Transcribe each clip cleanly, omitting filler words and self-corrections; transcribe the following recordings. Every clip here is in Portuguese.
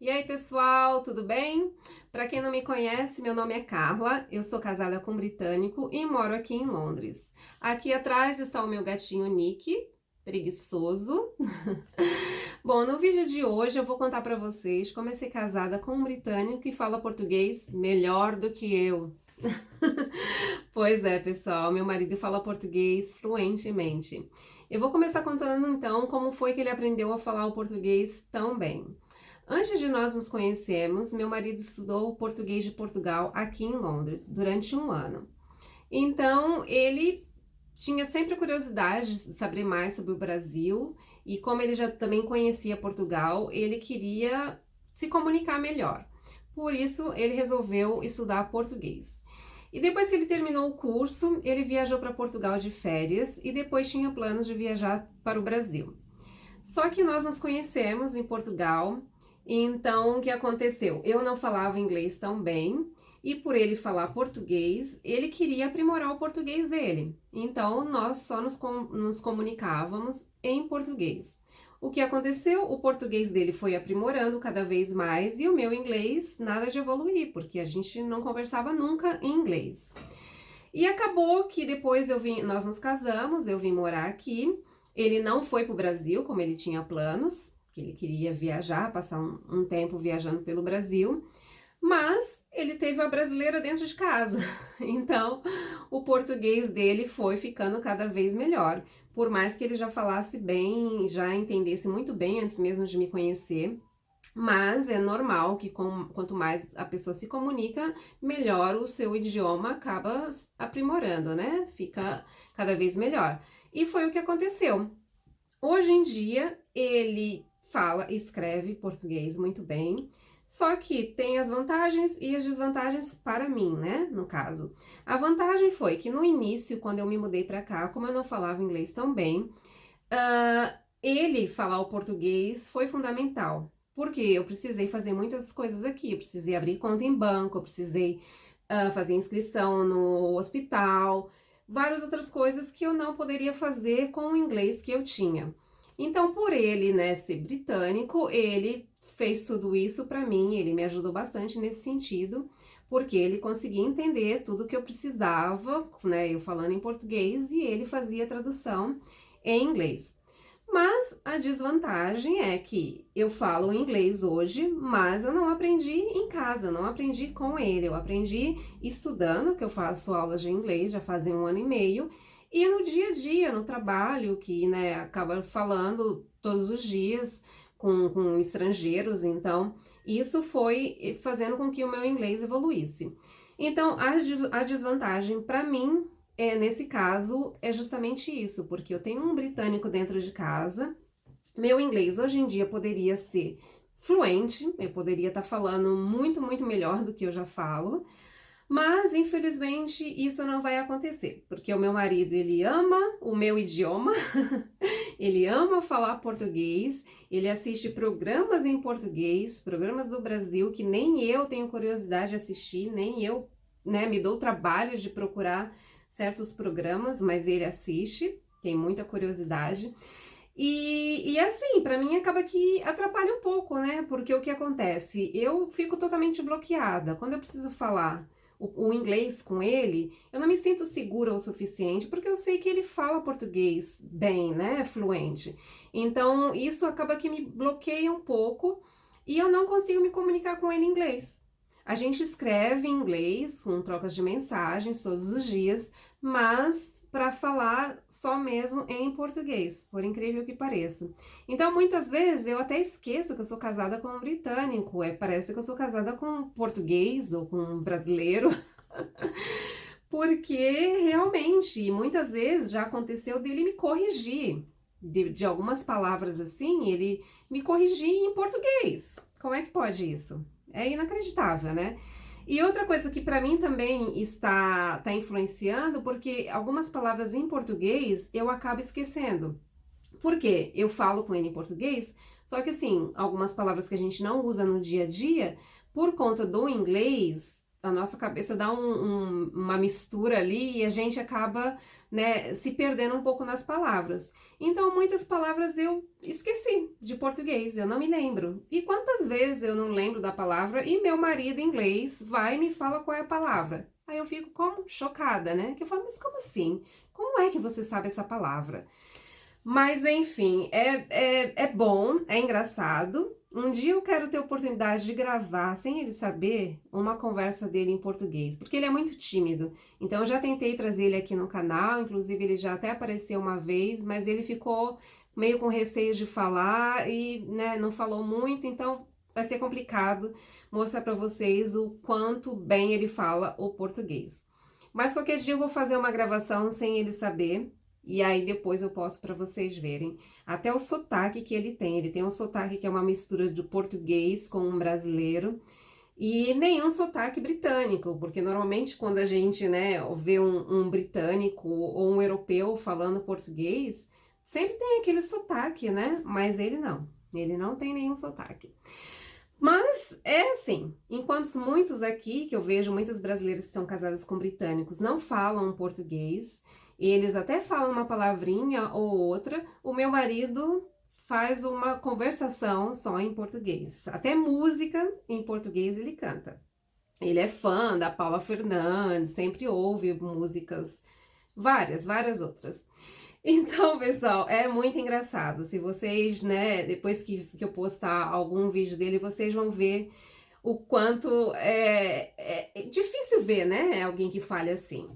E aí, pessoal, tudo bem? Para quem não me conhece, meu nome é Carla, eu sou casada com um britânico e moro aqui em Londres. Aqui atrás está o meu gatinho Nick, preguiçoso. Bom, no vídeo de hoje eu vou contar para vocês como é ser casada com um britânico que fala português melhor do que eu. Pois é, pessoal, meu marido fala português fluentemente. Eu vou começar contando então como foi que ele aprendeu a falar o português tão bem. Antes de nós nos conhecermos, meu marido estudou o português de Portugal aqui em Londres durante um ano. Então, ele tinha sempre curiosidade de saber mais sobre o Brasil e como ele já também conhecia Portugal, ele queria se comunicar melhor. Por isso, ele resolveu estudar português. E depois que ele terminou o curso, ele viajou para Portugal de férias e depois tinha planos de viajar para o Brasil. Só que nós nos conhecemos em Portugal, e então o que aconteceu? Eu não falava inglês tão bem, e por ele falar português, ele queria aprimorar o português dele. Então nós só nos comunicávamos em português. O que aconteceu? O português dele foi aprimorando cada vez mais e o meu inglês nada de evoluir, porque a gente não conversava nunca em inglês. E acabou que depois nós nos casamos, eu vim morar aqui. Ele não foi para o Brasil, como ele tinha planos, que ele queria viajar, passar um tempo viajando pelo Brasil, mas ele teve a brasileira dentro de casa. Então, o português dele foi ficando cada vez melhor. Por mais que ele já falasse bem, já entendesse muito bem antes mesmo de me conhecer, mas é normal que quanto mais a pessoa se comunica, melhor o seu idioma acaba aprimorando, né? Fica cada vez melhor. E foi o que aconteceu. Hoje em dia, ele fala e escreve português muito bem, só que tem as vantagens e as desvantagens para mim, né? No caso. A vantagem foi que no início, quando eu me mudei para cá, como eu não falava inglês tão bem, ele falar o português foi fundamental. Porque eu precisei fazer muitas coisas aqui. Eu precisei abrir conta em banco, eu precisei fazer inscrição no hospital, várias outras coisas que eu não poderia fazer com o inglês que eu tinha. Então, por ele, né, ser britânico, ele fez tudo isso para mim, ele me ajudou bastante nesse sentido, porque ele conseguia entender tudo que eu precisava, né, eu falando em português e ele fazia a tradução em inglês. Mas a desvantagem é que eu falo inglês hoje, mas eu não aprendi em casa, não aprendi com ele. Eu aprendi estudando, que eu faço aulas de inglês já fazem um ano e meio, e no dia a dia, no trabalho, que né, acaba falando todos os dias com estrangeiros, então isso foi fazendo com que o meu inglês evoluísse. Então a desvantagem para mim nesse caso, é justamente isso, porque eu tenho um britânico dentro de casa, meu inglês hoje em dia poderia ser fluente, eu poderia estar falando muito, muito melhor do que eu já falo, mas infelizmente isso não vai acontecer, porque o meu marido, ele ama o meu idioma, ele ama falar português, ele assiste programas em português, programas do Brasil que nem eu tenho curiosidade de assistir, nem eu, né, me dou o trabalho de procurar certos programas, mas ele assiste, tem muita curiosidade. E assim, para mim acaba que atrapalha um pouco, né? Porque o que acontece? Eu fico totalmente bloqueada. Quando eu preciso falar o inglês com ele, eu não me sinto segura o suficiente, porque eu sei que ele fala português bem, né? Fluente. Então, isso acaba que me bloqueia um pouco e eu não consigo me comunicar com ele em inglês. A gente escreve em inglês, com trocas de mensagens todos os dias, mas para falar só mesmo em português, por incrível que pareça. Então, muitas vezes eu até esqueço que eu sou casada com um britânico, parece que eu sou casada com um português ou com um brasileiro, porque realmente, muitas vezes já aconteceu dele me corrigir. De algumas palavras assim, ele me corrigia em português. Como é que pode isso? É inacreditável, né? E outra coisa que para mim também está influenciando, porque algumas palavras em português eu acabo esquecendo. Por quê? Eu falo com ele em português, só que assim, algumas palavras que a gente não usa no dia a dia, por conta do inglês, a nossa cabeça dá uma mistura ali e a gente acaba, né, se perdendo um pouco nas palavras. Então, muitas palavras eu esqueci de português, eu não me lembro. E quantas vezes eu não lembro da palavra e meu marido inglês vai e me fala qual é a palavra. Aí eu fico como chocada, né? Que eu falo, mas como assim? Como é que você sabe essa palavra? Mas enfim, é bom, é engraçado. Um dia eu quero ter oportunidade de gravar, sem ele saber, uma conversa dele em português, porque ele é muito tímido. Então eu já tentei trazer ele aqui no canal, inclusive ele já até apareceu uma vez, mas ele ficou meio com receio de falar e, né, não falou muito, então vai ser complicado mostrar para vocês o quanto bem ele fala o português. Mas qualquer dia eu vou fazer uma gravação sem ele saber. E aí depois eu posto para vocês verem até o sotaque que ele tem. Ele tem um sotaque que é uma mistura de português com um brasileiro e nenhum sotaque britânico, porque normalmente quando a gente, né, vê um britânico ou um europeu falando português, sempre tem aquele sotaque, né? Mas ele não tem nenhum sotaque. Mas é assim, enquanto muitos aqui, que eu vejo muitas brasileiras que estão casadas com britânicos, não falam português, eles até falam uma palavrinha ou outra, o meu marido faz uma conversação só em português. Até música em português ele canta. Ele é fã da Paula Fernandes, sempre ouve músicas, várias outras. Então, pessoal, é muito engraçado. Se vocês, né, depois que eu postar algum vídeo dele, vocês vão ver o quanto é difícil ver, né, alguém que fale assim.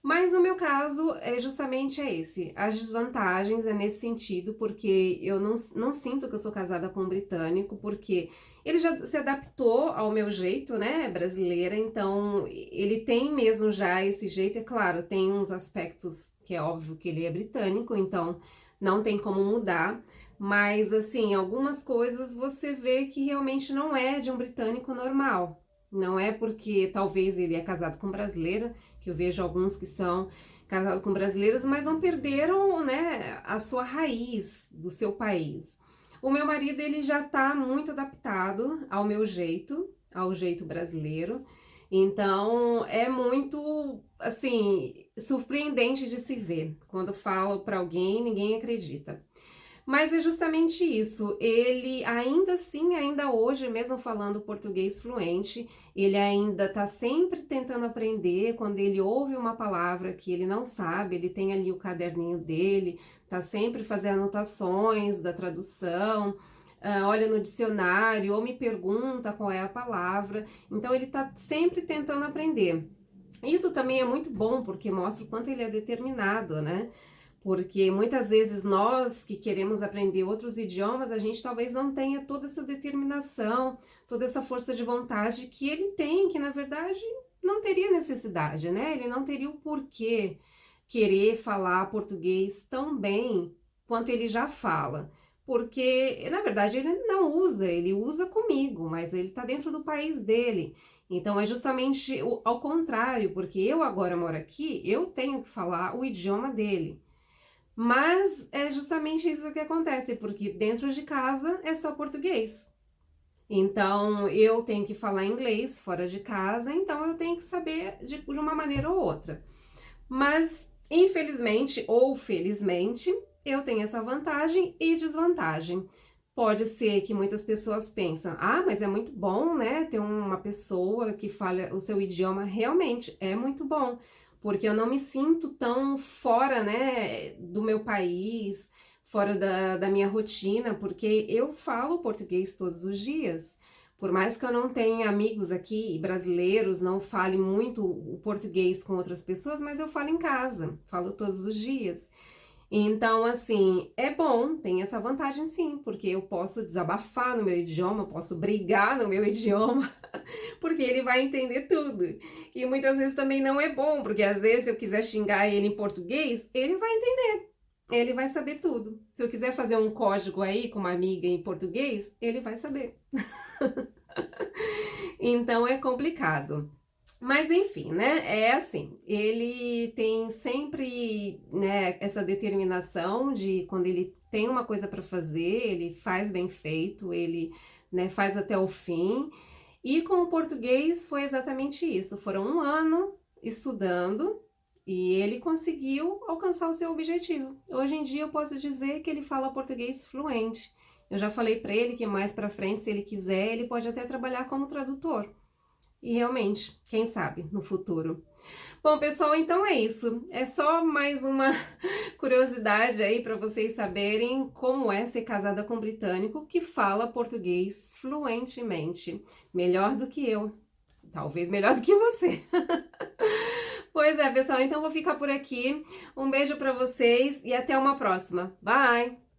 Mas no meu caso, justamente esse. As desvantagens é nesse sentido, porque eu não sinto que eu sou casada com um britânico, porque ele já se adaptou ao meu jeito, né, brasileira, então ele tem mesmo já esse jeito, é claro, tem uns aspectos que é óbvio que ele é britânico, então não tem como mudar, mas assim, algumas coisas você vê que realmente não é de um britânico normal. Não é porque talvez ele é casado com brasileira, que eu vejo alguns que são casados com brasileiras, mas não perderam, né, a sua raiz do seu país. O meu marido, ele já está muito adaptado ao jeito brasileiro. Então, é muito, assim, surpreendente de se ver. Quando falo para alguém, ninguém acredita. Mas é justamente isso, ele ainda assim, ainda hoje, mesmo falando português fluente, ele ainda está sempre tentando aprender. Quando ele ouve uma palavra que ele não sabe, ele tem ali o caderninho dele, está sempre fazendo anotações da tradução, olha no dicionário ou me pergunta qual é a palavra, então ele está sempre tentando aprender. Isso também é muito bom, porque mostra o quanto ele é determinado, né? Porque muitas vezes nós que queremos aprender outros idiomas, a gente talvez não tenha toda essa determinação, toda essa força de vontade que ele tem, que na verdade não teria necessidade, né? Ele não teria o porquê querer falar português tão bem quanto ele já fala. Porque, na verdade, ele não usa, ele usa comigo, mas ele está dentro do país dele. Então, é justamente ao contrário, porque eu agora moro aqui, eu tenho que falar o idioma dele. Mas é justamente isso que acontece, porque dentro de casa é só português. Então, eu tenho que falar inglês fora de casa, então eu tenho que saber de uma maneira ou outra. Mas, infelizmente ou felizmente, eu tenho essa vantagem e desvantagem. Pode ser que muitas pessoas pensam, ah, mas é muito bom, né, ter uma pessoa que fala o seu idioma. Realmente, é muito bom, porque eu não me sinto tão fora, né, do meu país, fora da minha rotina, porque eu falo português todos os dias. Por mais que eu não tenha amigos aqui brasileiros, não fale muito o português com outras pessoas, mas eu falo em casa, falo todos os dias. Então, assim, é bom, tem essa vantagem sim, porque eu posso desabafar no meu idioma, posso brigar no meu idioma, porque ele vai entender tudo. E muitas vezes também não é bom, porque às vezes se eu quiser xingar ele em português, ele vai entender, ele vai saber tudo. Se eu quiser fazer um código aí com uma amiga em português, ele vai saber. Então é complicado. Mas enfim, né? É assim, ele tem sempre, né, essa determinação de quando ele tem uma coisa para fazer, ele faz bem feito, ele, né, faz até o fim. E com o português foi exatamente isso. Foram 1 ano estudando e ele conseguiu alcançar o seu objetivo. Hoje em dia eu posso dizer que ele fala português fluente. Eu já falei para ele que mais para frente, se ele quiser, ele pode até trabalhar como tradutor. E realmente, quem sabe, no futuro. Bom, pessoal, então é isso. É só mais uma curiosidade aí para vocês saberem como é ser casada com um britânico que fala português fluentemente. Melhor do que eu. Talvez melhor do que você. Pois é, pessoal, então vou ficar por aqui. Um beijo para vocês e até uma próxima. Bye!